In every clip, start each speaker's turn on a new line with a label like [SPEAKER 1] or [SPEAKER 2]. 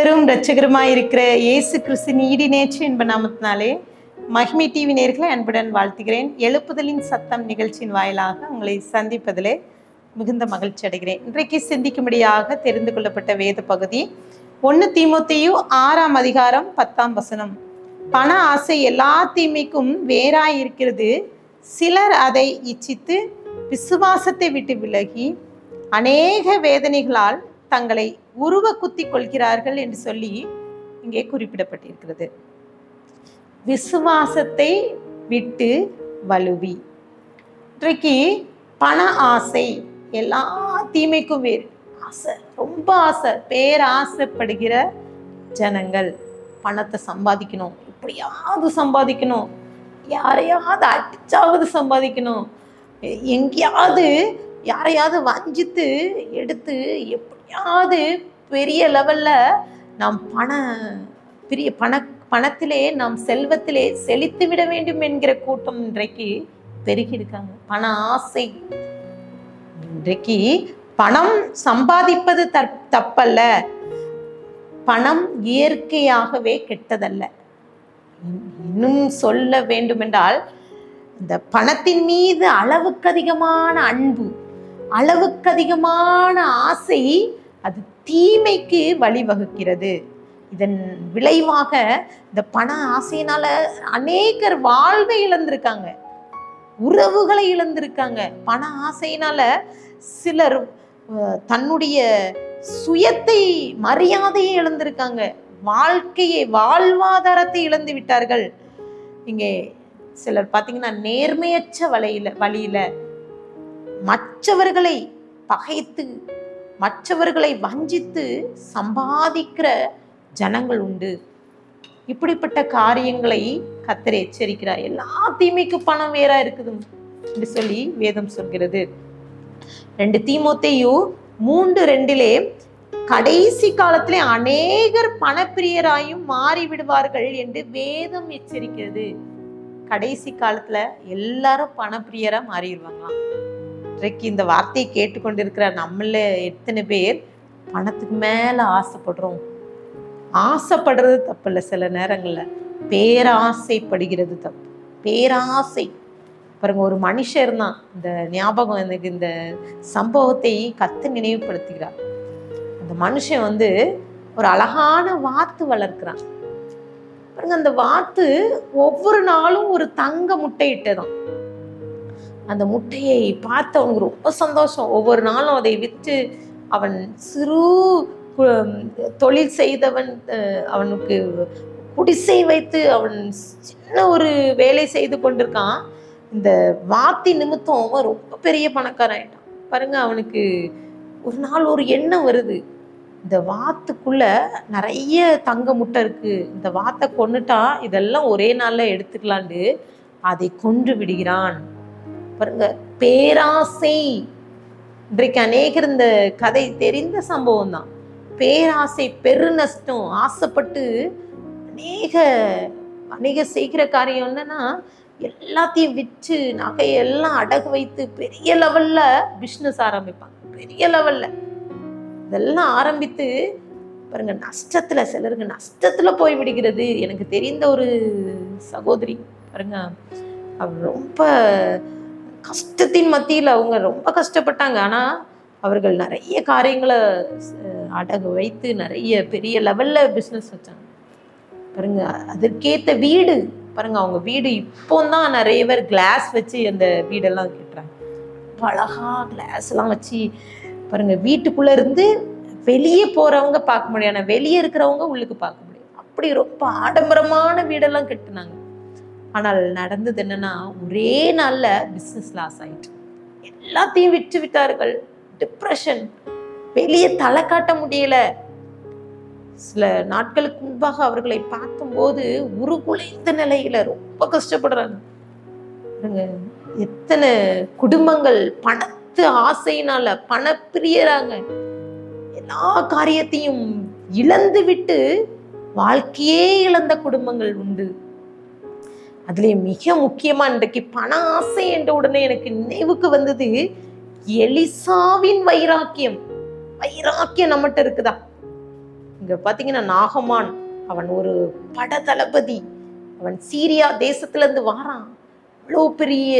[SPEAKER 1] மீட்பரும் இரட்சகருமாயிருக்கிற இயேசு கிறிஸ்துவின் ஈடினேற்ற என்ப நாமத்தினாலே மகிமை டிவி நேயர்களை அன்புடன் வாழ்த்துகிறேன். எழுப்புதலின் சத்தம் நிகழ்ச்சியின் வாயிலாக உங்களை சந்திப்பதிலே மிகுந்த மகிழ்ச்சி அடைகிறேன். இன்றைக்கு சிந்திக்கும்படியாக தெரிந்து கொள்ளப்பட்ட வேத பகுதி 1 தீமோத்தேயு 6ஆம் அதிகாரம் 10ஆம் வசனம். பண ஆசை எல்லா தீமைக்கும் வேறாய் இருக்கிறது. சிலர் அதை இச்சித்து விசுவாசத்தை விட்டு விலகி அநேக வேதனைகளால் தங்களை உருவ குத்தி கொள்கிறார்கள் என்று சொல்லி இங்கே குறிப்பிடப்பட்டிருக்கிறது. விசுவாசத்தை விட்டு வலுவி. இன்றைக்கு பண ஆசை எல்லா தீமைக்கும் வேறு. ஆசை, ரொம்ப ஆசை, பேராசைப்படுகிற ஜனங்கள். பணத்தை சம்பாதிக்கணும், எப்படியாவது சம்பாதிக்கணும், யாரையாவது அடிச்சாவது சம்பாதிக்கணும், எங்கேயாவது யாரையாவது வஞ்சித்து எடுத்து எப்படியாவது பெரிய லெவல்ல நாம் பணத்திலே நாம் செல்வத்திலே செழித்து விட வேண்டும் என்கிற கூட்டம் இன்றைக்கு பெருகி இருக்காங்க. பண ஆசை. இன்றைக்கு பணம் சம்பாதிப்பது தப்பல்ல, பணம் இயற்கையாகவே கெட்டதல்ல. இன்னும் சொல்ல வேண்டுமென்றால் இந்த பணத்தின் மீது அளவுக்கு அதிகமான அன்பு, அளவுக்கு அதிகமான ஆசை, அது தீமைக்கு வழிவகுக்கிறது. இதன் விளைவாக இந்த பண ஆசையினால அநேகர் வாழ்வை இழந்திருக்காங்க, உறவுகளை இழந்திருக்காங்க. பண ஆசையினால சிலர் தன்னுடைய சுயத்தை, மரியாதையை இழந்திருக்காங்க, வாழ்க்கையை, வாழ்வாதாரத்தை இழந்து விட்டார்கள். இங்கே சிலர் பார்த்தீங்கன்னா நேர்மையற்ற வழியில மற்றவர்களை பகைத்து, மற்றவர்களை வஞ்சித்து சம்பாதிக்கிற ஜனங்கள் உண்டு. இப்படிப்பட்ட காரியங்களை கர்த்தர் எச்சரிக்கிறார். எல்லா தீமைக்கு பணம் வேறா இருக்குது என்று சொல்லி வேதம் சொல்கிறது. 2 தீமோத்தேயு 3:2 கடைசி காலத்திலே அநேகர் பணப்பிரியராயும் மாறிவிடுவார்கள் என்று வேதம் எச்சரிக்கிறது. கடைசி காலத்துல எல்லாரும் பணப்பிரியரா மாறிடுவாங்களாம். இன்றைக்கு இந்த வார்த்தையை கேட்டுக்கொண்டிருக்கிற நம்மள எத்தனை பேர் பணத்துக்கு மேல ஆசைப்படுறோம்? ஆசைப்படுறது தப்பு இல்லை, சில நேரங்கள்ல பேராசைப்படுகிறது தப்பு. பேராசை பாருங்க, ஒரு மனுஷன் இருந்தான். இந்த ஞாபகம் எனக்கு இந்த சம்பவத்தை கர்த்தர் நினைவுபடுத்துகிறார். அந்த மனுஷன் ஒரு அழகான வாத்து வளர்க்கிறான். பாருங்க, அந்த வாத்து ஒவ்வொரு நாளும் ஒரு தங்க முட்டையிட்டதான். அந்த முட்டையை பார்த்து அவனுக்கு ரொம்ப சந்தோஷம். ஒவ்வொரு நாளும் அதை விற்று அவன் சிறு தொழில் செய்தவன், அவனுக்கு குடிசை வைத்து அவன் சின்ன ஒரு வேலை செய்து கொண்டிருக்கான். இந்த வாத்தி நிமித்தம் அவன் ரொம்ப பெரிய பணக்காரன். பாருங்க, அவனுக்கு ஒரு நாள் ஒரு எண்ணம் வருது, இந்த வாத்துக்குள்ள நிறைய தங்க முட்டை இருக்கு, இந்த வாத்தை கொன்னுட்டா இதெல்லாம் ஒரே நாள்ல எடுத்துக்கலான்னு அதை கொன்று விடுகிறான். பாருங்க, பேராசை. இன்றைக்கு அநேகர் இந்த கதை தெரிந்த சம்பவம் தான். பேராசை, பெரு நஷ்டம். ஆசைப்பட்டு அநேக செய்கிற காரியம் என்னன்னா, எல்லாத்தையும் விற்று நகையெல்லாம் அடகு வைத்து பெரிய லெவல்ல பிஸ்னஸ் ஆரம்பிப்பாங்க. பெரிய லெவல்ல இதெல்லாம் ஆரம்பித்து பாருங்க, நஷ்டத்துல, சிலருக்கு நஷ்டத்துல போய் விடுகிறது. எனக்கு தெரிந்த ஒரு சகோதரி பாருங்க, அவர் ரொம்ப கஷ்டத்தின் மத்தியில் அவங்க ரொம்ப கஷ்டப்பட்டாங்க. ஆனா அவர்கள் நிறைய காரியங்களை அடகு வைத்து நிறைய பெரிய லெவல்ல பிஸ்னஸ் வச்சாங்க. பாருங்க, அதற்கேற்ற வீடு பாருங்க, அவங்க வீடு இப்போதான் நிறைய பேர் கிளாஸ் வச்சு அந்த வீடெல்லாம் கட்டுறாங்க. அழகா கிளாஸ் எல்லாம் வச்சு பாருங்க, வீட்டுக்குள்ள இருந்து வெளியே போறவங்க பார்க்க முடியும், ஆனா வெளியே இருக்கிறவங்க உள்ளுக்கு பார்க்க முடியும். அப்படி ரொம்ப ஆடம்பரமான வீடெல்லாம் கட்டுனாங்க. ஆனால் நடந்தது என்னன்னா, ஒரே நாள்ல பிசினஸ் லாஸ் ஆயிட்டு எல்லாத்தையும் விற்று விட்டார்கள். டிப்ரெஷன், வெளியே தலை காட்ட முடியல. சில நாட்களுக்கு முன்பாக அவர்களை பார்க்கும்போது உருகுலைந்த நிலையில ரொம்ப கஷ்டப்படுறாங்க. எத்தனை குடும்பங்கள் பணத்து ஆசையினால பணப்பிரியராங்க, எல்லா காரியத்தையும் இழந்து விட்டு வாழ்க்கையே இழந்த குடும்பங்கள் உண்டு. அதுல மிக முக்கியமா இன்றைக்கு பண ஆசை என்ற உடனே எனக்கு நினைவுக்கு வந்தது எலிசாவின் வைராக்கியம். வைராக்கியம் நம்மகிட்ட இருக்குதா? இங்க பாத்தீங்கன்னா நாகமான் அவன் ஒரு பட தளபதி. அவன் சீரியா தேசத்துல இருந்து வாரான். அவ்வளோ பெரிய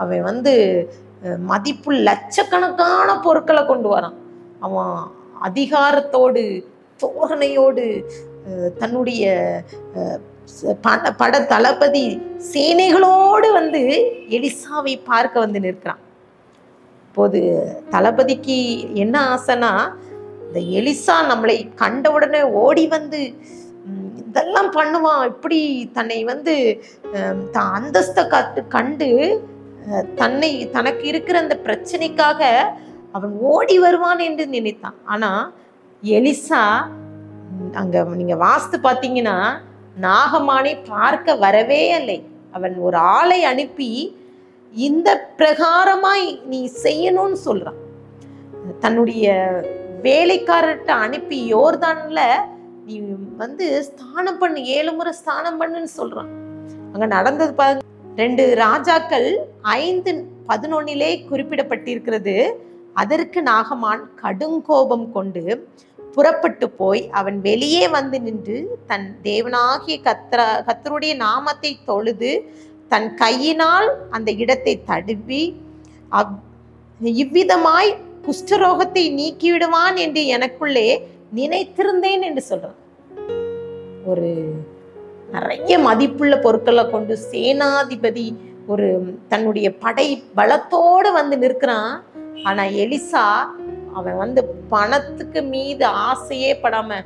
[SPEAKER 1] அவன் வந்து மதிப்பு லட்சக்கணக்கான பொருட்களை கொண்டு வரான். அவன் அதிகாரத்தோடு தோரணையோடு தன்னுடைய பட தளபதி சேனைகளோடு வந்து எலிசாவை பார்க்க வந்து நிற்கிறான். இப்போது தளபதிக்கு என்ன ஆசைனா, இந்த எலிசா நம்மளை கண்டவுடனே ஓடி வந்து இதெல்லாம் பண்ணுவான், இப்படி தன்னை வந்து அந்தஸ்தை கண்டு தனக்கு இருக்கிற அந்த பிரச்சனைக்காக அவன் ஓடி வருவான் என்று நினைத்தான். ஆனா எலிசா அங்க நீங்க வாஸ்து பார்த்தீங்கன்னா நாகமானை பார்க்க வரவே இல்லை. அவன் ஒரு ஆளை அனுப்பி இந்த பிரகாரமாய் நீ செய்யணும்னு சொல்றான். தன்னுடைய வேலைக்காரர்கிட்ட அனுப்பி யோர்தான்ல நீ வந்து ஸ்தானம் பண்ணு, 7 முறை ஸ்தானம் பண்ணுன்னு சொல்றான். அங்க நடந்தது பாருங்க. 2 ராஜாக்கள் 5:11 குறிப்பிடப்பட்டிருக்கிறது. அதற்கு நாகமான் கடும் கோபம் கொண்டு புறப்பட்டு போய் அவன் வெளியே வந்து நின்று தன் தேவனாகிய கர்த்தருடைய நாமத்தை தொழுது தன் கையினால் அந்த இடத்தை தடுவி இவ்விதமாய் குஷ்டரோகத்தை நீக்கிவிடுவான் என்று எனக்குள்ளே நினைத்திருந்தேன் என்று சொல்றான். ஒரு நிறைய மதிப்புள்ள பொருட்களை கொண்டு சேனாதிபதி ஒரு தன்னுடைய படை பலத்தோடு வந்து நிற்கிறான். ஆனா எலிசா அவன் வந்து பணத்துக்கு மீது ஆசையே படாம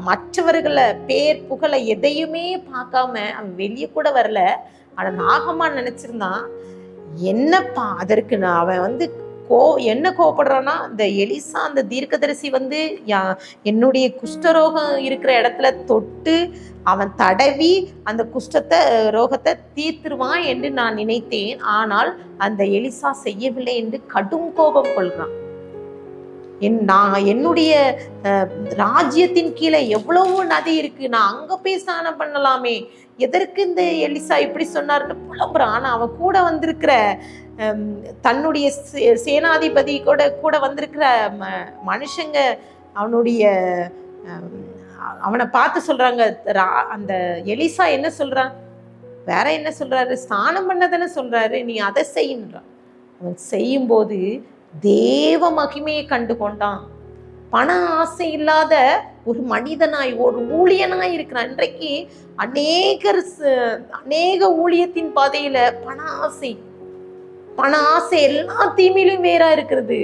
[SPEAKER 1] மற்றவர்களை பேர் புகழை எதையுமே பார்க்காம அவன் வெளியே கூட வரல. ஆனா நாகமான் நினைச்சிருந்தான், என்னப்பா அதற்கு அவன் வந்து என்ன கோபப்படுறான்னா, இந்த எலிசா அந்த தீர்க்கதரிசி வந்து என்னுடைய குஷ்டரோகம் இருக்கிற இடத்துல தொட்டு அவன் தடவி அந்த ரோகத்தை தீர்த்துருவான் என்று நான் நினைத்தேன். ஆனால் அந்த எலிசா செய்யவில்லை என்று கடும் கோபம் கொள்கிறான். என்னுடைய ராஜ்யத்தின் கீழே எவ்வளவோ நதி இருக்கு, நான் அங்க போய் ஸ்நானம் பண்ணலாமே, எதற்கு இந்த எலிசா இப்படி சொன்னார்னு புலம்புறான். ஆனா அவன் கூட வந்திருக்கிற தன்னுடைய சேனாதிபதி கூட வந்திருக்கிற மனுஷங்க அவனை பார்த்து சொல்றாங்க, அந்த எலிசா என்ன சொல்றான், வேற என்ன சொல்றாரு, ஸ்நானம் பண்ணதானே சொல்றாரு, நீ அதை செய்யுன்றான். அவன் செய்யும் போது தேவ மகிமையை கண்டு கொண்டான். பண ஆசை இல்லாத ஒரு மனிதனாய் ஒரு ஊழியனாய் இருக்கிறான். இன்றைக்கு அநேக ஊழியத்தின் பாதையில பண ஆசை எல்லா தீமையிலும் வேறா இருக்கிறது.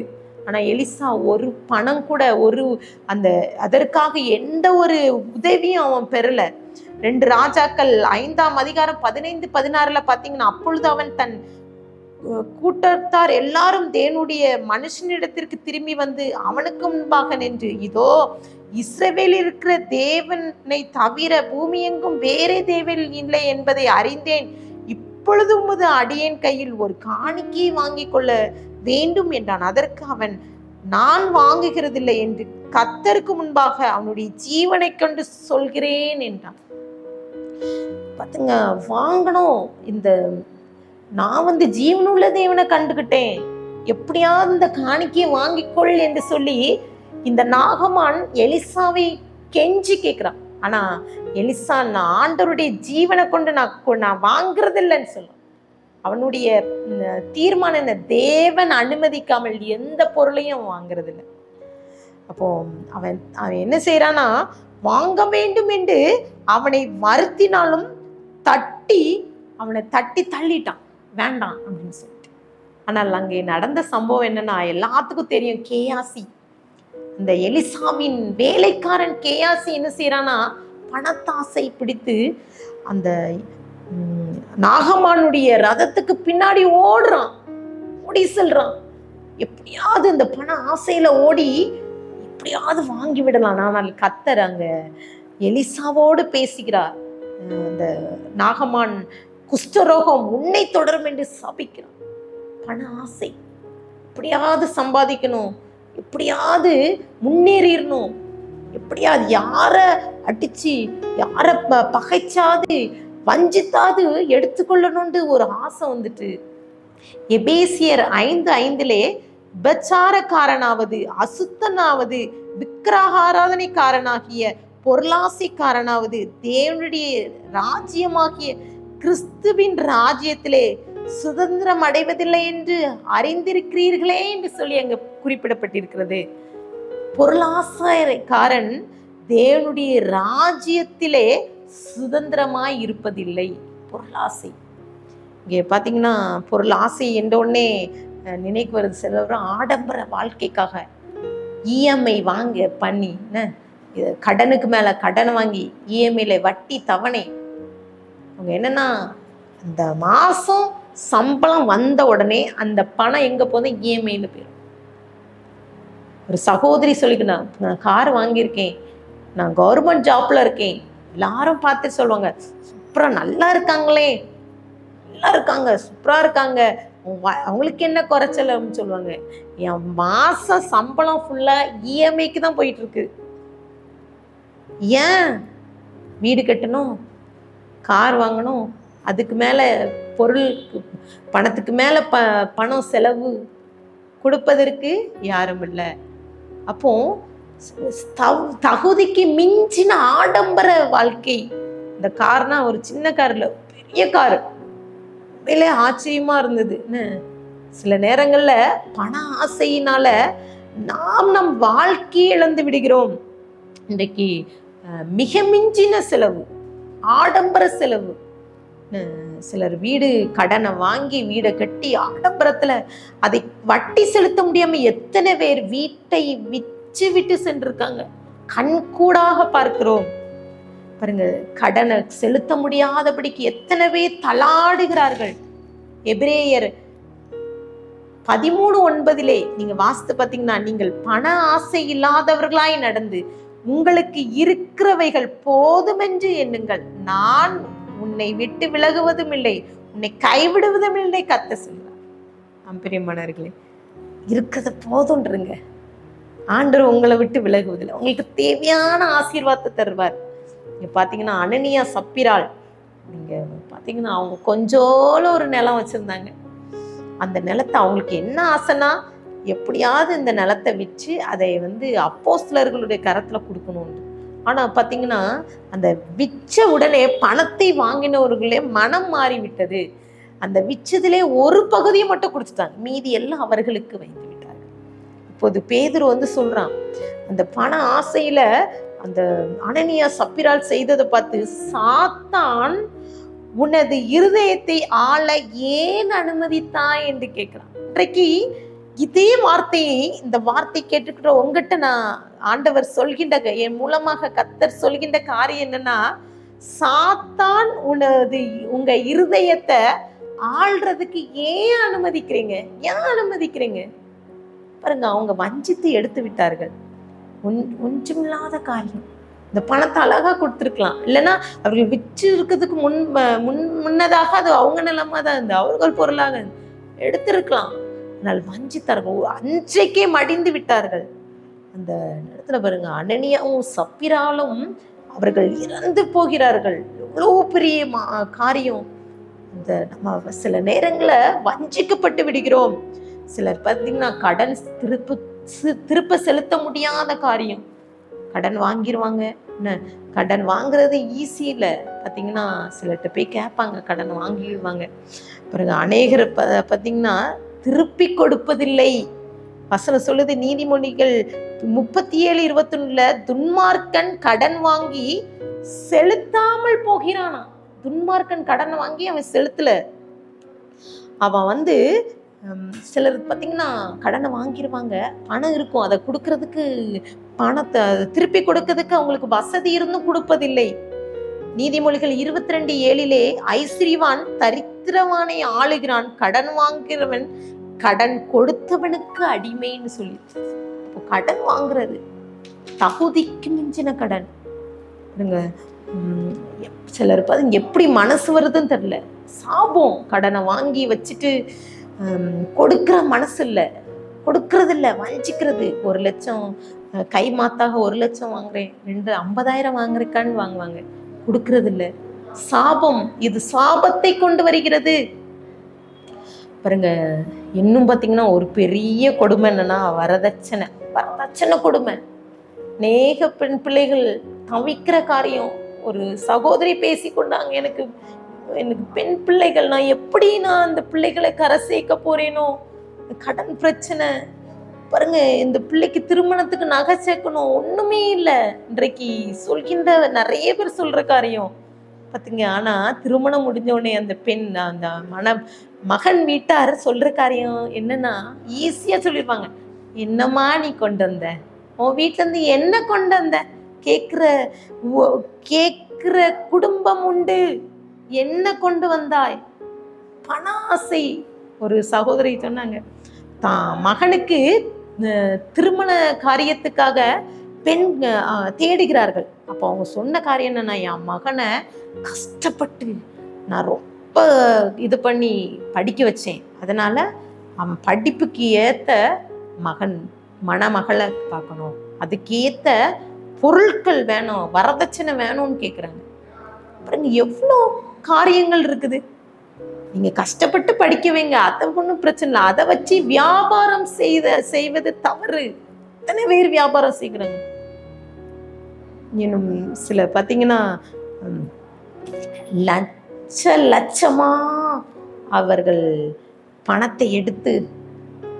[SPEAKER 1] ஆனா எலிசா ஒரு பணம் கூட அதற்காக எந்த ஒரு உதவியும் அவன் பெறல. 2 ராஜாக்கள் 5ஆம் அதிகாரம் 15-16 பாத்தீங்கன்னா, அப்பொழுது அவன் தன் கூட்டத்தார் எல்லாரும் தேவனுடைய மனுஷனிடத்திற்கு திரும்பி வந்து அவனுக்கு முன்பாக நின்று, இதோ இஸ்ரவேலில் இருக்கிற தேவனை தவிர பூமி எங்கும் வேறே தேவன் இல்லை என்பதை அறிந்தேன். இப்பொழுது உமது அடியேன் கையில் ஒரு காணிக்கையை வாங்கிக் கொள்ள வேண்டும் என்றான். அதற்கு அவன், நான் வாங்குகிறதில்லை என்று கர்த்தருக்கு முன்பாக அவனுடைய ஜீவனை கொண்டு சொல்கிறேன் என்றான். பாத்துங்க, வாங்கணும், நான் வந்து ஜீவனுள்ள தேவனை கண்டுகிட்டேன், எப்படியாவது இந்த காணிக்கையை வாங்கிக்கொள் என்று சொல்லி இந்த நாகமான் எலிசாவை கெஞ்சி கேட்கிறான். ஆனா எலிசா, நான் ஆண்டவருடைய ஜீவனை கொண்டு நான் வாங்குறது இல்லைன்னு சொல்றான். அவனுடைய தீர்மானம் என்ன, தேவன் அனுமதிக்காமல் எந்த பொருளையும் வாங்குறது இல்லை. அப்போ அவன் என்ன செய்யறானா, வாங்க வேண்டும் என்று அவனை வருத்தினாலும் அவனை தட்டி தள்ளிட்டான், வேண்டாம் அப்படின்னு சொல்லிட்டு. ஆனால் அங்கே நடந்த சம்பவம் என்னன்னா, எல்லாத்துக்கும் தெரியும், கேயாசி, இந்த எலிசாவின் வேலைக்காரன் கேயாசி என்ன செய்யறானா, பணத்தாசை பிடித்து அந்த நாகமானுடைய ரதத்துக்கு பின்னாடி ஓடி செல்றான். எப்படியாவது இந்த பண ஆசையில ஓடி எப்படியாவது வாங்கி விடலாம். ஆனால் கர்த்தர் அங்க எலிசாவோடு பேசுகிறார். அந்த நாகமான் குஷ்டரோகம் உன்னை தொடரும் என்று சபிக்கிறான். பண ஆசை, எப்படியாவது சம்பாதிக்கணும், எப்படியாவது முன்னேறிடணும், எப்படியாவது யார அடிச்சு யார பகைச்சாது வஞ்சித்தாது எடுத்துக்கொள்ளணும்னு ஒரு ஆசை வந்துட்டு. எபேசியர் 5:5 விபச்சாரக்காரனாவது அசுத்தனாவது விக்கிரக ஆராதனைக்காரனாகிய பொருளாசைக்காரனாவது தேவனுடைய ராஜ்யமாகிய கிறிஸ்துவின் ராஜ்யத்திலே சுதந்திரம் அடைவதில்லை என்று அறிந்திருக்கிறீர்களே என்று சொல்லி அங்க குறிப்பிடப்பட்டிருக்கிறது. பொருளாசைக்காரன் தேவனுடைய ராஜ்யத்திலே சுதந்திரமாய் இருப்பதில்லை. பொருளாசை, இங்கே பார்த்தீங்கன்னா பொருள் ஆசை என்ற உடனே நினைக்கு வருது சிலரும் ஆடம்பர வாழ்க்கைக்காக இஎம்ஐ வாங்க பண்ணி கடனுக்கு மேல கடன் வாங்கி இஎம்ஐல வட்டி தவணை. அவங்க என்னன்னா அந்த மாசம் சம்பளம் வந்த உடனே அந்த பணம் எங்க போதும் இஎம்ஐன்னு போயிடும். ஒரு சகோதரி சொல்லிக்கணும், நான் கார் வாங்கியிருக்கேன், நான் கவர்மெண்ட் ஜாப்ல இருக்கேன், எல்லாரும் பார்த்து சொல்லுவாங்க சூப்பரா நல்லா இருக்காங்களே, நல்லா இருக்காங்க, சூப்பரா இருக்காங்க, அவங்களுக்கு என்ன குறைச்சல்னு சொல்லுவாங்க. என் மாசம் சம்பளம் ஃபுல்லா இஎம்ஐக்கு தான் போயிட்டு இருக்கு. ஏன்? வீடு கட்டணும், கார் வாங்கணும், அதுக்கு மேல பொருள் பணத்துக்கு மேல பணம் செலவு கொடுப்பதற்கு யாரும் இல்லை. அப்போ தகுதிக்கு மிஞ்சின ஆடம்பர வாழ்க்கை. இந்த கார்னா ஒரு சின்ன கார் இல்ல, பெரிய கார். உண்மையிலே ஆச்சரியமா இருந்தது. சில நேரங்கள்ல பண ஆசையினால நாம் நம் வாழ்க்கையை இழந்து விடுகிறோம். இன்றைக்கு மிக மிஞ்சின செலவு, ஆடம்பர செலவு. சிலர் வீடு கடனை வாங்கி வீடை கட்டி ஆடம்பரத்துல அதை வட்டி செலுத்த முடியாம எத்தனை பேர் வீட்டை விற்று விட்டு சென்றிருக்காங்க, கண்கூடாக பார்க்கிறோம். பாருங்க, கடனை செலுத்த முடியாதபடிக்கு எத்தனை பேர் தள்ளாடுகிறார்கள். எபிரேயர் 13:9 நீங்க வாசித்து பார்த்தீங்கன்னா, நீங்கள் பண ஆசை இல்லாதவர்களாய் நடந்து உங்களுக்கு இருக்கிறவைகள் போதுமென்று எண்ணுங்கள், நான் உன்னை விட்டு விலகுவதும் இல்லை, உன்னை கைவிடுவதும் இல்லை கர்த்தர் சொல்றார். பிரியமானவர்களே, இருக்கிறது போதும்ன்றங்க. ஆண்டவர் உங்களை விட்டு விலகுவதில்லை, உங்களுக்கு தேவையான ஆசீர்வாதத்தை தருவார். நீங்க பாத்தீங்கன்னா அனனியா சப்பிராள், நீங்க பாத்தீங்கன்னா அவங்க கொஞ்சோல ஒரு நிலம் வச்சிருந்தாங்க. அந்த நிலத்தை அவங்களுக்கு என்ன ஆசைனா, எப்படியாவது இந்த நிலத்தை விற்று அதை அப்போஸ்தலர்களுடைய கரத்துல கொடுக்கணும். ஆனா பாத்தீங்கன்னா அந்த விற்ற உடனே பணத்தை வாங்கினவர்களே மனம் மாறிவிட்டது. அந்த விற்றதிலே ஒரு பகுதியை மட்டும் கொடுத்துட்டாங்க, மீதி எல்லாம் அவர்களுக்கு வைத்து விட்டார்கள். இப்போது பேதுரு சொல்றான், அந்த பண ஆசையில அந்த அனனியா சப்பிராள் செய்ததை பார்த்து, சாத்தான் உனது இருதயத்தை ஆள ஏன் அனுமதித்தாய் என்று கேட்கிறான். இன்றைக்கு இதே வார்த்தையை, இந்த வார்த்தை கேட்டுக்கிற உங்ககிட்ட நான் ஆண்டவர் சொல்கின்ற, என் மூலமாக கர்த்தர் சொல்கின்ற காரியம் என்னன்னா, சாத்தான் உங்க இருதயத்தை ஆள்றதுக்கு ஏன் அனுமதிக்கிறீங்க? ஏன் அனுமதிக்கிறீங்க? பாருங்க, அவங்க வஞ்சித்து எடுத்து விட்டார்கள். ஒன்றுமில்லாத காரியம். இந்த பணத்தை அழகா கொடுத்துருக்கலாம், இல்லைன்னா அவர்கள் விற்று இருக்கிறதுக்கு முன்னதாக அது அவங்க நிலமா தான் இருந்து அவர்கள் பொருளாக எடுத்திருக்கலாம். ஆனால் வஞ்சித்தார்கள், அன்றைக்கே மடிந்து விட்டார்கள். அந்த இடத்துல பாருங்க, அனனியாவும் சப்பிராலும் அவர்கள் இறந்து போகிறார்கள். எவ்வளோ பெரிய காரியம். இந்த நம்ம சில நேரங்கள வஞ்சிக்கப்பட்டு விடுகிறோம். சிலர் பார்த்தீங்கன்னா கடன் திருப்ப செலுத்த முடியாத காரியம், கடன் வாங்கிடுவாங்க. கடன் வாங்குறது ஈஸி இல்லை. பார்த்தீங்கன்னா சிலர்கிட்ட போய் கேட்பாங்க, கடன் வாங்கிடுவாங்க. பிறகு அநேகர் பார்த்தீங்கன்னா திருப்பி கொடுப்பதில்லை. வசனம் சொல்லுது, நீதிமொழிகள் 37:21 துன்மார்க்கன் கடன் வாங்கி செலுத்தாமல் போகிறானா. துன்மார்க்கன் கடன் வாங்கி அவன் செலுத்தல. அவன் சிலர் பார்த்தீங்கன்னா கடனை வாங்கிடுவாங்க, பணம் இருக்கும், அதை கொடுக்கறதுக்கு, பணத்தை திருப்பி கொடுக்கறதுக்கு அவங்களுக்கு வசதி இருந்தும் கொடுப்பதில்லை. நீதிமொழிகள் 22:7 ஐஸ்வரிவான் தரித்திரவானை ஆளுகிறான், கடன் வாங்குகிறவன் கடன் கொடுத்தவனுக்கு அடிமைன்னு சொல்லி. இப்போ கடன் வாங்குறது தகுதிக்கு மிஞ்சின கடன். சிலர் எப்படி மனசு வருதுன்னு தெரியல, சாபம். கடனை வாங்கி வச்சுட்டு கொடுக்கிற மனசு இல்லை, கொடுக்கறது இல்லை, வஞ்சிக்கிறது. 1 லட்சம் கை மாத்தாக 1 லட்சம் வாங்குறேன், 50,000 வாங்குறேக்கான்னு வாங்குவாங்க, கொடுக்கறது இல்லை. சாபம், இது சாபத்தை கொண்டு வருகிறது. பாருங்க, இன்னும் பார்த்தீங்கன்னா ஒரு பெரிய கொடுமை என்னன்னா வரதட்சணை கொடுமை. அநேக பெண் பிள்ளைகள் தவிக்கிற காரியம். ஒரு சகோதரி பேசி கொண்டாங்க, எனக்கு எனக்கு பெண் பிள்ளைகள், நான் அந்த பிள்ளைகளை கரை சேர்க்க போறேனோ, கடன் பிரச்சனை பாருங்க, இந்த பிள்ளைக்கு திருமணத்துக்கு நகை சேர்க்கணும், ஒண்ணுமே இல்லை. இன்றைக்கு சொல்கின்ற நிறைய பேர் சொல்ற காரியம் பார்த்துங்க. ஆனா திருமணம் முடிஞ்ச உடனே அந்த பெண், அந்த மகன் வீட்டார் சொல்ற காரியம் என்னன்னா, ஈஸியா சொல்லிருப்பாங்க. என்னம்மா நீ கொண்டு வந்த, உன் வீட்டுல இருந்து என்ன கொண்டு வந்த, கேக்குற குடும்பம் உண்டு, என்ன கொண்டு வந்தாய், பண ஆசை. ஒரு சகோதரி சொன்னாங்க, தான் மகனுக்கு திருமண காரியத்துக்காக பெண் தேடுகிறார்கள். அப்போ அவங்க சொன்ன காரியம் என்னன்னா, என் மகனை கஷ்டப்பட்டு நான் ரொம்ப இது பண்ணி படிக்க வச்சேன், அதனால அவன் படிப்புக்கு ஏத்த மணமகளை பார்க்கணும், அதுக்கேத்த பொருட்கள் வேணும், வரதட்சணை வேணும்னு கேட்குறாங்க. பாருங்க எவ்வளோ காரியங்கள் இருக்குது. நீங்க கஷ்டப்பட்டு படிக்க வைங்க, அதை ஒன்றும் பிரச்சனை இல்லை, அதை வச்சு வியாபாரம் செய்வது தவறு. எத்தனை பேர் வியாபாரம் செய்கிறாங்க. இன்னும் சில பார்த்தீங்கன்னா லட்சமா அவர்கள் பணத்தை எடுத்து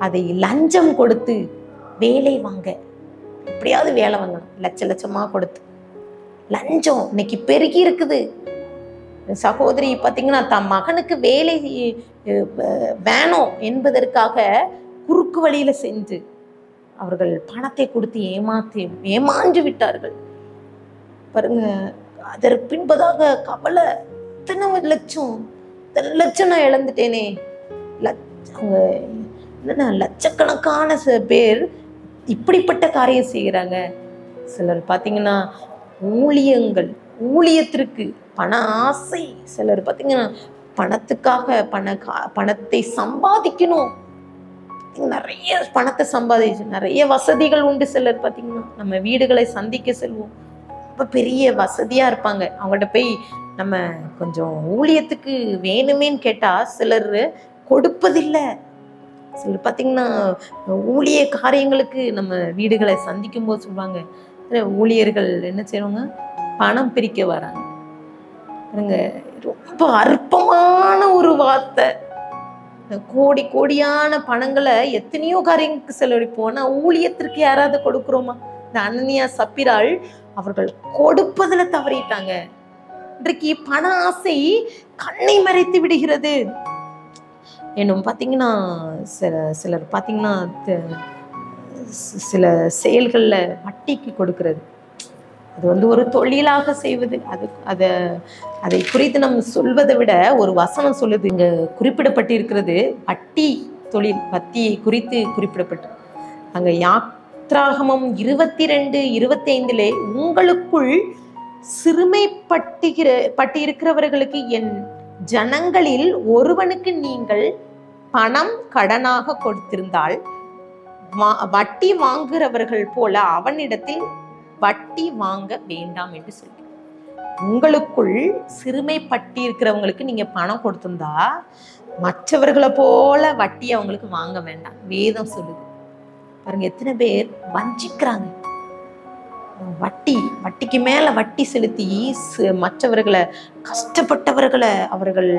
[SPEAKER 1] அதை லஞ்சம் கொடுத்து வேலை வாங்க, எப்படியாவது வேலை வாங்கணும், லட்சமா கொடுத்து லஞ்சம் இன்னைக்கு பெருகி இருக்குது. சகோதரி பார்த்தீங்கன்னா தன் மகனுக்கு வேலை வேணும் என்பதற்காக குறுக்கு வழியில செஞ்சு அவர்கள் பணத்தை கொடுத்து ஏமாந்து விட்டார்கள். பாருங்க, அதற்கு பின்பதாக கவலை, எத்தனை லட்சம் நான் இழந்துட்டேனே. அவங்க என்னன்னா லட்சக்கணக்கான பேர் இப்படிப்பட்ட காரியம் செய்கிறாங்க. சிலர் பார்த்தீங்கன்னா ஊழியத்திற்கு பண ஆசை, சிலர் பார்த்தீங்கன்னா பணத்துக்காக பணத்தை சம்பாதிக்கணும், நிறைய பணத்தை சம்பாதிச்சு நிறைய வசதிகள் உண்டு. சிலர் பார்த்தீங்கன்னா நம்ம வீடுகளை சந்திக்க செல்வோம், ரொம்ப பெரிய வசதியா இருப்பாங்க, அவங்கள்ட்ட போய் நம்ம கொஞ்சம் ஊழியத்துக்கு வேணுமேன்னு கேட்டா சிலர் கொடுப்பதில்லை. சிலர் பார்த்தீங்கன்னா ஊழிய காரியங்களுக்கு நம்ம வீடுகளை சந்திக்கும் போது சொல்லுவாங்க, ஊழியர்கள் என்ன செய்வாங்க, பணம் பிரிக்க வராங்க. ரொம்ப அற்பமான ஒரு வார்த்தை. கோடியான பணங்களை எத்தனையோ காரியங்களுக்கு செலவழிப்போம், ஆனா ஊழியத்திற்கு யாராவது கொடுக்குறோமா? இந்த அனனியா சப்பிராள் அவர்கள் கொடுப்பதுல தவறிட்டாங்க. இன்றைக்கு பண ஆசை கண்ணை மறைத்து விடுகிறது. இன்னும் பார்த்தீங்கன்னா சிலர் பார்த்தீங்கன்னா சில செயல்கள்ல வட்டிக்கு கொடுக்கிறது, அது ஒரு தொழிலாக செய்வது. அதை குறித்து நம்ம சொல்வதை விட ஒரு வசனம் சொல்லுது, இங்க குறிப்பிடப்பட்டிருக்கிறது வட்டி தொழில், வட்டியை குறித்து குறிப்பிடப்பட்டு அங்க யாத்ராகமம் 22:25 உங்களுக்குள் சிறுமைப்பட்டிருக்கிறவர்களுக்கு என் ஜனங்களில் ஒருவனுக்கு நீங்கள் பணம் கடனாக கொடுத்திருந்தால் வட்டி வாங்குகிறவர்கள் போல அவனிடத்தில் வட்டி வாங்க வேண்டாம் என்று சொல்கிறேன். உங்களுக்குள் சிறுமைப்பட்டிருக்கிறவங்களுக்கு நீங்க பணம் கொடுத்திருந்தா மற்றவர்களை போல வட்டி அவங்களுக்கு வாங்க வேண்டாம், வேதம் சொல்லுது. பாருங்க எத்தனை பேர் வஞ்சிக்கிறாங்க, வட்டிக்கு மேல வட்டி செலுத்தி மற்றவர்களை, கஷ்டப்பட்டவர்களை அவர்கள்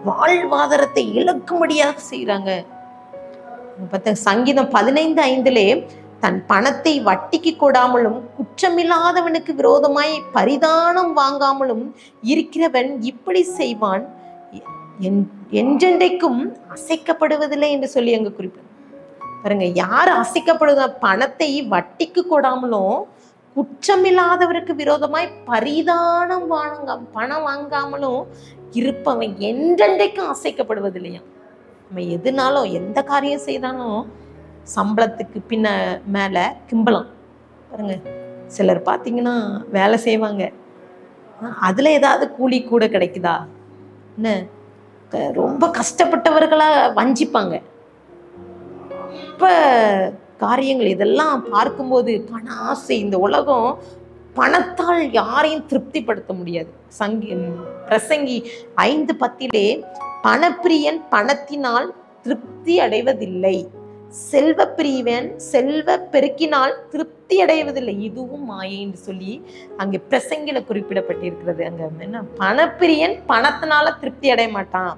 [SPEAKER 1] வாழ்வாதாரத்தை இழக்கும்படியாக செய்யறாங்க. சங்கீதம் 15:5 தன் பணத்தை வட்டிக்கு கொடாமலும் குற்றமில்லாதவனுக்கு விரோதமாய் பரிதானம் வாங்காமலும் இருக்கிறவன் இப்படி செய்வான், என்றென்றைக்கும் அசைக்கப்படுவதில்லை என்று சொல்லி அங்க குறிப்பிட பாருங்க. யார் அசைக்கப்படுவ? பணத்தை வட்டிக்கு கொடாமலும் குற்றமில்லாதவருக்கு விரோதமாய் பரிதானம் பணம் வாங்காமலும் இருப்பவன் என்றென்றைக்கும் அசைக்கப்படுவதில்லையா. நம்ம எதுனாலும் எந்த காரியம் செய்தாலும் சம்பளத்துக்கு மேல கிம்பளம். பாருங்க சிலர் பார்த்தீங்கன்னா வேலை செய்வாங்க, அதுல ஏதாவது கூலி கூட கிடைக்குதா என்ன, ரொம்ப கஷ்டப்பட்டவர்களா வஞ்சிப்பாங்க. இப்ப காரியங்கள் இதெல்லாம் பார்க்கும்போது பண ஆசை, இந்த உலகம் பணத்தால் யாரையும் திருப்திப்படுத்த முடியாது. பிரசங்கி 5:10 பணப்பிரியன் பணத்தினால் திருப்தி அடைவதில்லை, செல்வ பிரியவன் செல்வ பெருக்கினால் திருப்தி அடைவதில்லை, இதுவும் மாயை என்று சொல்லி அங்கே பிரசங்கில குறிப்பிடப்பட்டிருக்கிறது. அங்க என்ன, பணப்பிரியன் பணத்தினால திருப்தி அடைய மாட்டான்.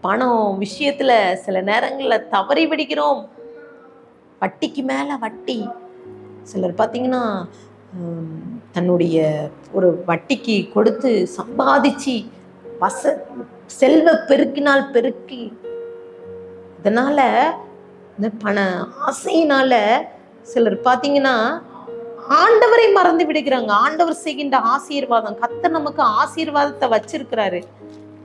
[SPEAKER 1] பணம் விஷயத்துல சில நேரங்கள்ல தவறி விடுகிறோம். வட்டிக்கு மேல வட்டி. சிலர் பார்த்தீங்கன்னா தன்னுடைய ஒரு வட்டிக்கு கொடுத்து சம்பாதிச்சு செல்வ பெருக்கினால் பெருக்கி, இதனால இந்த பண ஆசையினால சிலர் பார்த்தீங்கன்னா ஆண்டவரை மறந்து விடுகிறாங்க. ஆண்டவர் செய்கின்ற ஆசீர்வாதம், கர்த்தர் நமக்கு ஆசீர்வாதத்தை வச்சிருக்கிறாரு.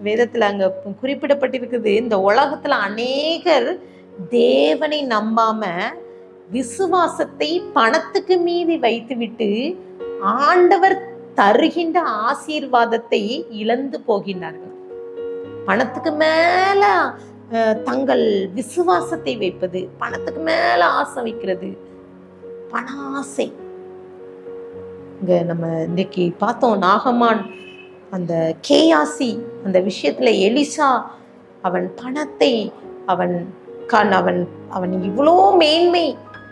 [SPEAKER 1] வேதத்துல அங்க குறிப்பிடப்பட்டிருக்குது, இந்த உலகத்துல அநேகர் தேவனை நம்பாம விசுவாசத்தை பணத்துக்கு மீறி வைத்துவிட்டு ஆண்டவர் தருகின்ற ஆசீர்வாதத்தை இழந்து போகின்றார்கள். பணத்துக்கு மேல தங்கள் விசுவாசத்தை வைப்பது, பணத்துக்கு மேல ஆசை வைக்கிறது, பண ஆசை. இங்க நம்ம இன்னைக்கு பார்த்தோம், நாகமான் அந்த கேயாசி அந்த விஷயத்துல எலிசா அவன் பணத்தை அவன் அவன் அவன் இவ்வளோ மேன்மை,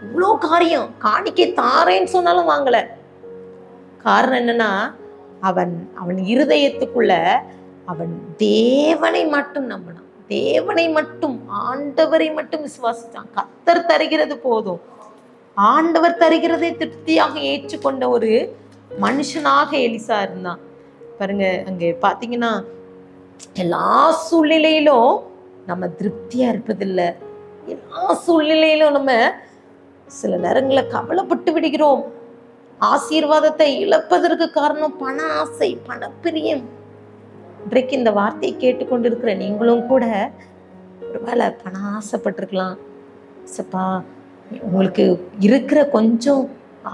[SPEAKER 1] இவ்வளோ காரியம், காணிக்கை தாரேன்னு சொன்னாலும் வாங்கல. காரணம் என்னன்னா, அவன் அவன் இருதயத்துக்குள்ள அவன் தேவனை மட்டும் நம்பினான், தேவனை மட்டும், ஆண்டவரை மட்டும் விசுவாசித்தான். கர்த்தர் தருகிறது போதும், ஆண்டவர் தருகிறதை திருப்தியாக ஏற்றுக்கொண்ட ஒரு மனுஷனாக எலிசா இருந்தான். பாருங்க, அங்கே பார்த்தீங்கன்னா எல்லா சூழ்நிலையிலும் நம்ம திருப்தியா இருப்பதில்லை. எல்லா சூழ்நிலையிலும் நம்ம சில நேரங்களில் கவலைப்பட்டு விடுகிறோம். ஆசீர்வாதத்தை இழப்பதற்கு காரணம் பண ஆசை, பணப்பிரியம். இன்றைக்கு இந்த வார்த்தையை கேட்டுக்கொண்டிருக்கிற நீங்களும் கூட ஒருவேளை பண ஆசைப்பட்டிருக்கலாம். சப்பா, உங்களுக்கு இருக்கிற கொஞ்சம்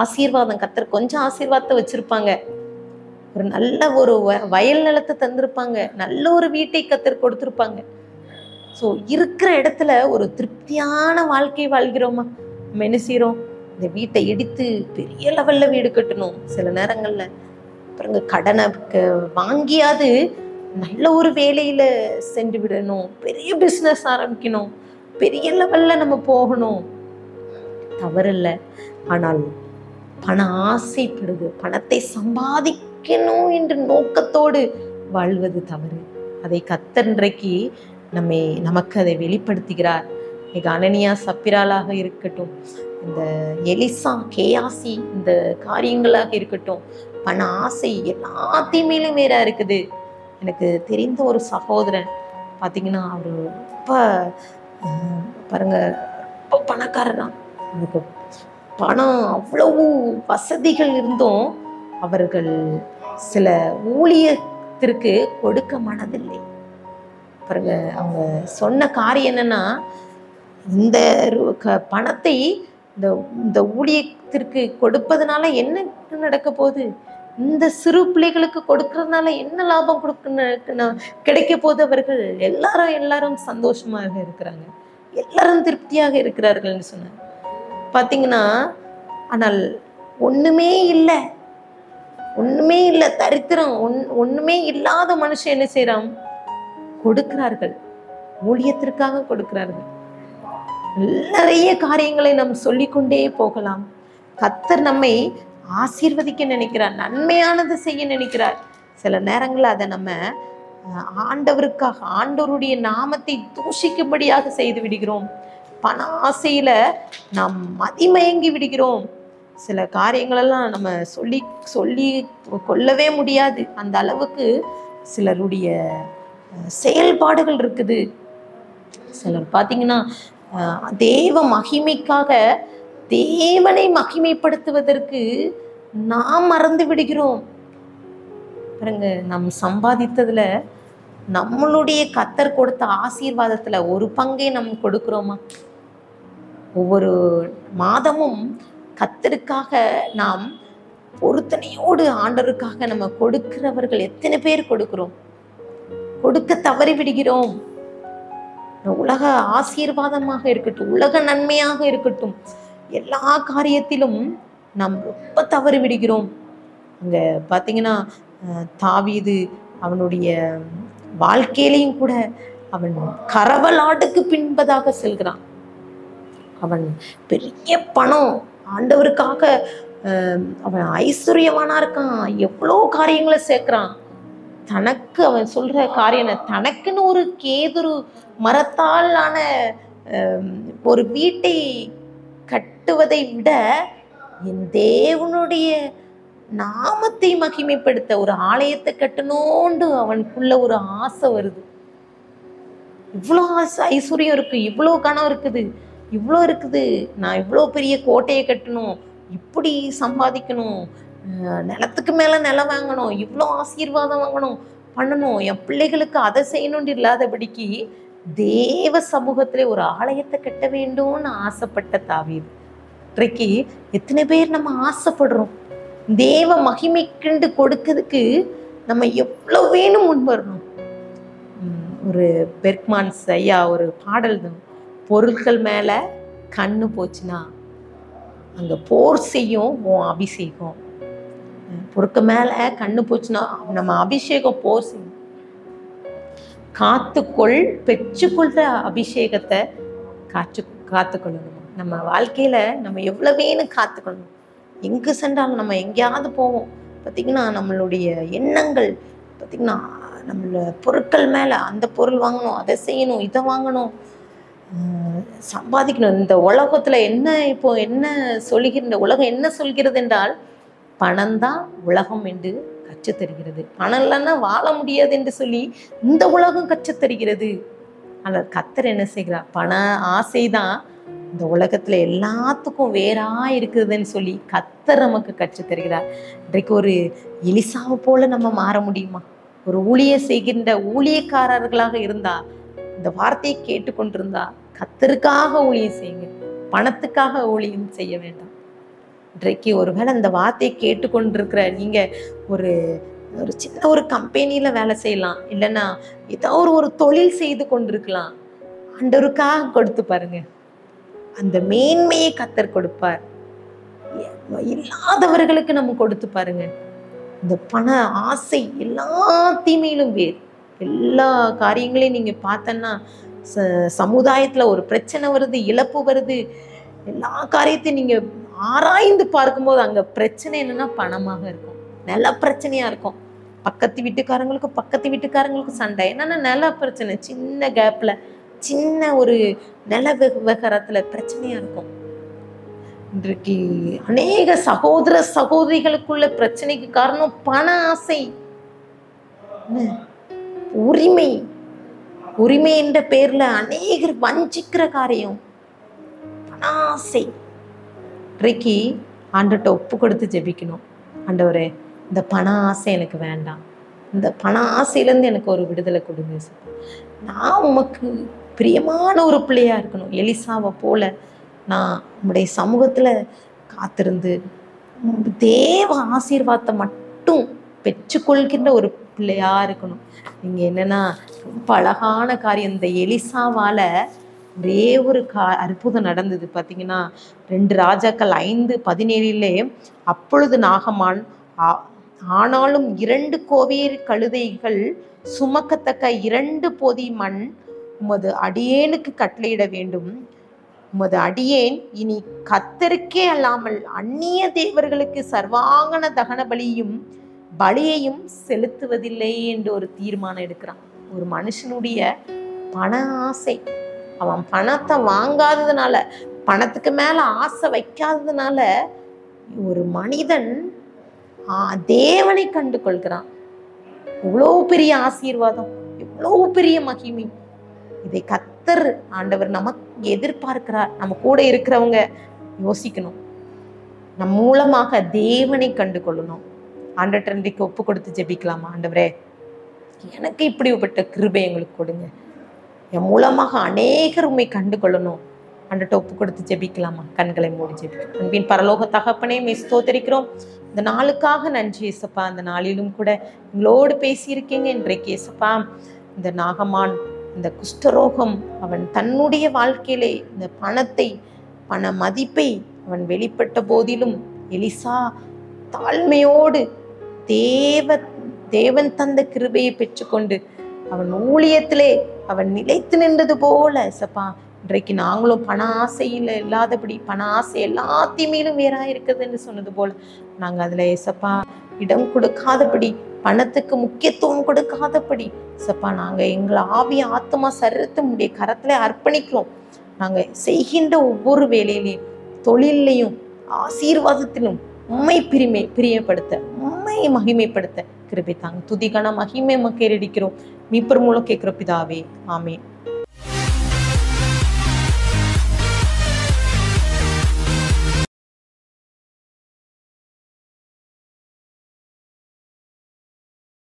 [SPEAKER 1] ஆசீர்வாதம், கர்த்தர் கொஞ்சம் ஆசீர்வாதத்தை வச்சிருப்பாங்க, ஒரு நல்ல ஒரு வயல் நிலத்தை தந்திருப்பாங்க, நல்ல ஒரு வீட்டை கர்த்தர் கொடுத்திருப்பாங்க. ஸோ இருக்கிற இடத்துல ஒரு திருப்தியான வாழ்க்கை வாழ்கிறோமா? நம்ம என்ன செய்யறோம்? இந்த வீட்டை இடித்து பெரிய லெவல்ல வீடு கட்டணும். சில நேரங்கள்ல அப்புறம் கடனை வாங்கியாவது நல்ல ஒரு வேலையில சென்று விடணும், பெரிய பிஸ்னஸ் ஆரம்பிக்கணும், பெரிய லெவல்ல நம்ம போகணும். தவறில்லை. ஆனால் பண ஆசைப்படுது, பணத்தை சம்பாதிக்கணும் என்ற நோக்கத்தோடு வாழ்வது தவறு. அதை கர்த்தர் இன்றைக்கு நமக்கு அதை வெளிப்படுத்துகிறார். இன்னைக்கு அனனியா சப்பிராலாக இருக்கட்டும், இந்த எலிசா கேயாசி இந்த காரியங்களாக இருக்கட்டும், பண ஆசை எல்லாத்தையுமே வேற இருக்குது. எனக்கு தெரிந்த ஒரு சகோதரன் பார்த்தீங்கன்னா, அவர் ரொம்ப பாருங்க, ரொம்ப பணக்காரதான். அவருக்கு பணம் அவ்வளவு வசதிகள் இருந்தும் அவர்கள் சில ஊழியத்திற்கு கொடுக்க மனதில்லை. பாருங்க, அவங்க சொன்ன காரியம் என்னன்னா, இந்த பணத்தை இந்த ஊழியத்திற்கு கொடுப்பதனால என்ன நடக்க போகுது, இந்த சிறு பிள்ளைகளுக்கு கொடுக்கறதுனால என்ன லாபம் கிடைக்க போது, அவர்கள் எல்லாரும் சந்தோஷமாக இருக்கிறாங்க, எல்லாரும் திருப்தியாக இருக்கிறார்கள்னு சொன்னாங்க. பார்த்தீங்கன்னா, ஆனால் ஒண்ணுமே இல்லை, தரித்திரம், ஒண்ணுமே இல்லாத மனுஷன் என்ன செய்யறான்? கொடுக்கிறார்கள், ஊழியத்திற்காக கொடுக்கிறார்கள். நிறைய காரியங்களை நாம் சொல்லிக்கொண்டே போகலாம். கர்த்தர் நம்மை ஆசீர்வதிக்க நினைக்கிறார், நன்மையானது செய்ய நினைக்கிறார். சில நேரங்களில் அதை நம்ம ஆண்டவருக்காக, ஆண்டவருடைய நாமத்தை தூஷிக்கும்படியாக செய்து விடுகிறோம். பண ஆசையில நாம் மதிமயங்கி விடுகிறோம். சில காரியங்களெல்லாம் நம்ம சொல்லி கொள்ளவே முடியாது. அந்த அளவுக்கு சிலருடைய செயல்பாடுகள் இருக்குது. சிலர் பார்த்தீங்கன்னா, தேவ மகிமைக்காக, தேவனை மகிமைப்படுத்துவதற்கு நாம் மறந்து விடுகிறோம். பாருங்க, நம் சம்பாதித்ததுல நம்மளுடைய கர்த்தர் கொடுத்த ஆசீர்வாதத்துல ஒரு பங்கை நம்ம கொடுக்கிறோமா? ஒவ்வொரு மாதமும் கர்த்தருக்காக நாம் பொருத்தனையோடு ஆண்டவருக்காக நம்ம கொடுக்கிறவர்கள் எத்தனை பேர் கொடுக்கிறோம்? கொடுக்க தவறி விடுகிறோம். உலக ஆசீர்வாதமாக இருக்கட்டும், உலக நன்மையாக இருக்கட்டும், எல்லா காரியத்திலும் நாம் ரொம்ப தவறி விடுகிறோம். அங்க பாத்தீங்கன்னா, தாவீது அவனுடைய வாழ்க்கையிலையும் கூட அவன் கரவலாட்டுக்கு பின்பதாக செல்கிறான். அவன் பெரிய பணம், ஆண்டவருக்காக அவன் ஐஸ்வர்யவானா இருக்கான், எவ்வளோ காரியங்களை சேர்க்கிறான். தனக்கு அவன் சொல்ற காரியம் தனக்குன்னு ஒரு கேதுரு மரத்தால் ஆன ஒரு வீட்டை கட்டுவதை விட என் தேவனுடைய நாமத்தை மகிமைப்படுத்த ஒரு ஆலயத்தை கட்டணும்னு அவனுக்குள்ள ஒரு ஆசை வருது. இவ்வளோ ஆசை, ஐஸ்வர்யம் இருக்கு, இவ்வளோ கனம் இருக்குது, இவ்வளோ இருக்குது, நான் இவ்வளோ பெரிய கோட்டையை கட்டணும், இப்படி சம்பாதிக்கணும், நிலத்துக்கு மேலே நிலம் வாங்கணும், இவ்வளோ ஆசீர்வாதம் வாங்கணும், பண்ணணும், என் பிள்ளைகளுக்கு அதை செய்யணும்னு இல்லாதபடிக்கு தேவ சமூகத்திலே ஒரு ஆலயத்தை கட்ட வேண்டும்னு ஆசைப்பட்ட தாவீது. இன்றைக்கு எத்தனை பேர் நம்ம ஆசைப்படுறோம்? தேவ மகிமைக்குண்டு கொடுக்கிறதுக்கு நம்ம எவ்வளோ வேணும் முன் வரணும். ஒரு பெர்க்மான்ஸ் ஐயா ஒரு பாடல் தான், பொருட்கள் மேலே கண்ணு போச்சுன்னா அங்கே போர் செய்யும் உன் அபிஷேகம். பொருட்கள் மேலே கண்ணு போச்சுன்னா நம்ம அபிஷேகம் போர் செய்யும். காத்துக்கொள், பெற்றுக்கொள்கிற அபிஷேகத்தை காத்துக்கொள்ளணும். நம்ம வாழ்க்கையில் நம்ம எவ்வளோ வேணும் காத்துக்கொள்ளணும். எங்கே சென்றாலும் நம்ம எங்கேயாவது போவோம் பார்த்திங்கன்னா, நம்மளுடைய எண்ணங்கள் பார்த்திங்கன்னா நம்மள பொருட்கள் மேலே, அந்த பொருள் வாங்கணும், அதை செய்யணும், இதை வாங்கணும், சம்பாதிக்கணும். இந்த உலகத்தில் என்ன சொல்லுகிற, இந்த உலகம் என்ன சொல்கிறது என்றால், பணம்தான் உலகம் என்று கற்றுத்தருகிறது. பணம் இல்லைன்னா வாழ முடியாது என்று சொல்லி இந்த உலகம் கற்றுத்தருகிறது. ஆனால் கர்த்தர் என்ன செய்கிறார்? பண ஆசைதான் இந்த உலகத்தில் எல்லாத்துக்கும் வேறா இருக்குதுன்னு சொல்லி கர்த்தர் நமக்கு கற்றுத்தருகிறார். இன்றைக்கு ஒரு எலிசாவை போல நம்ம மாற முடியுமா? ஒரு செய்கின்ற ஊழியக்காரர்களாக இருந்தா, இந்த வார்த்தையை கேட்டுக்கொண்டிருந்தா, கர்த்தருக்காக ஊழியம் செய்யுங்க, பணத்துக்காக ஊழியம் செய்ய வேண்டாம். இன்றைக்கு ஒருவேளை இந்த வார்த்தையை கேட்டுக்கொண்டிருக்கிற நீங்க ஒரு சின்ன ஒரு கம்பெனியில வேலை செய்யலாம், இல்லைன்னா ஏதாவது ஒரு தொழில் செய்து கொண்டிருக்கலாம். ஆண்டவருக்காக கொடுத்து பாருங்க, அந்த மேன்மையை கர்த்தர் கொடுப்பார். இல்லாதவர்களுக்கு நம்ம கொடுத்து பாருங்க. இந்த பண ஆசை எல்லா தீமையிலும் வேறு. எல்லா காரியங்களையும் நீங்க பார்த்தன்னா, சமுதாயத்துல ஒரு பிரச்சனை வருது, இழப்பு வருது, எல்லா காரியத்தையும் நீங்க ஆராய்ந்து பார்க்கும்போது அங்க பிரச்சனை என்னன்னா பணமாக இருக்கும், நில பிரச்சனையா இருக்கும். பக்கத்து வீட்டுக்காரங்களுக்கும் சண்டை. என்னன்னா நில பிரச்சனை, சின்ன கேப்ல, சின்ன ஒரு நில விவகாரத்துல பிரச்சனையா இருக்கும். இன்றைக்கு அநேக சகோதர சகோதரிகளுக்குள்ள பிரச்சனைக்கு காரணம் பண ஆசை, உரிமை என்ற பேர்ல அநேகர் வஞ்சிக்கிற காரியம் பண ஆசை. இன்றைக்கு ஆண்டவர்கிட்ட ஒப்பு கொடுத்து ஜெபிக்கணும். ஆண்டவரே, இந்த பண ஆசை எனக்கு வேண்டாம், இந்த பண ஆசையிலேருந்து எனக்கு ஒரு விடுதலை கொடுங்க. நான் உமக்கு பிரியமான ஒரு பிள்ளையா இருக்கணும். எலிசாவை போல நான் உம்முடைய சமூகத்தில் காத்திருந்து தேவ ஆசீர்வாதத்தை மட்டும் பெற்றுக்கொள்கின்ற ஒரு பிள்ளையா இருக்கணும். நீங்க என்னன்னா, ரொம்ப அழகான காரியம். இந்த எலிசாவால ஒரே ஒரு அற்புதம் நடந்தது. பார்த்தீங்கன்னா 2 ராஜாக்கள் 5:17 அப்பொழுது நாகமான், ஆனாலும் 2 கோவேறு கழுதைகள் சுமக்கத்தக்க 2 பொதி மண் உமது அடியேனுக்கு கட்டளையிட வேண்டும். உமது அடியேன் இனி கர்த்தருக்கே அல்லாமல் அந்நிய தேவர்களுக்கு சர்வாங்கன தகன பலியையும் செலுத்துவதில்லை என்று ஒரு தீர்மானம் எடுக்கிறான். ஒரு மனுஷனுடைய பண ஆசை, அவன் பணத்தை வாங்காததுனால, பணத்துக்கு மேல ஆசை வைக்காததுனால ஒரு மனிதன் தேவனை கண்டு கொள்கிறான். எவ்வளோ பெரிய ஆசீர்வாதம், எவ்வளோ பெரிய மகிமை. இதை கர்த்தர் ஆண்டவர் நமக்கு எதிர்பார்க்கிறார். நம்ம கூட இருக்கிறவங்க யோசிக்கணும், நம் மூலமாக தேவனை கண்டு கொள்ளணும். ஆண்டவர்கிட்ட இன்றைக்கு ஒப்பு கொடுத்து ஜெபிக்கலாமா? ஆண்டவரே, எனக்கு இப்படிப்பட்ட கிருபை எங்களுக்கு கொடுங்க, என் மூலமாக அநேகர் உண்மை கண்டு கொள்ளணும். ஆண்டவர்கிட்ட ஒப்பு கொடுத்து ஜெபிக்கலாமா? கண்களை மூடி ஜெபிக்கலாம். அன்பின் பரலோக தகப்பனே, ஸ்தோத்திரிக்கிறோம். இந்த நாளுக்காக நன்றி ஏசப்பா. அந்த நாளிலும் கூட எங்களோடு பேசியிருக்கீங்க. இன்றைக்கு ஏசப்பா, இந்த நாகமான், இந்த குஷ்டரோகம், அவன் தன்னுடைய வாழ்க்கையிலே இந்த பண மதிப்பை அவன் வெளிப்பட்ட போதிலும் எலிசா தாழ்மையோடு தேவன் தந்த கிருபையை பெற்றுக்கொண்டு அவன் ஊழியத்திலே அவன் நிலைத்து நின்றது போல ஏசப்பா, இன்றைக்கு நாங்களும் பண ஆசையில் இல்லாதபடி, பண ஆசை எல்லாத்தையுமேலும் வேறாக இருக்குதுன்னு சொன்னது போல நாங்கள் அதில் ஏசப்பா இடம் கொடுக்காதபடி, பணத்துக்கு முக்கியத்துவம் கொடுக்காதபடி ஏசப்பா நாங்கள் எங்களை ஆவி ஆத்மா சரீரத்தை உடைய கரத்தில் அர்ப்பணிக்கிறோம். நாங்கள் செய்கின்ற ஒவ்வொரு வேலையிலையும், தொழிலையும், ஆசீர்வாதத்திலும் உம்மை பிரியப்படுத்த, உம்மை மகிமைப்படுத்த கிருபை தாங்க. துதிகான மகிமை மக்கள் அடிக்கிறோம். மீட்பர் மூலம் கேட்கிற பிதாவே, ஆமென்.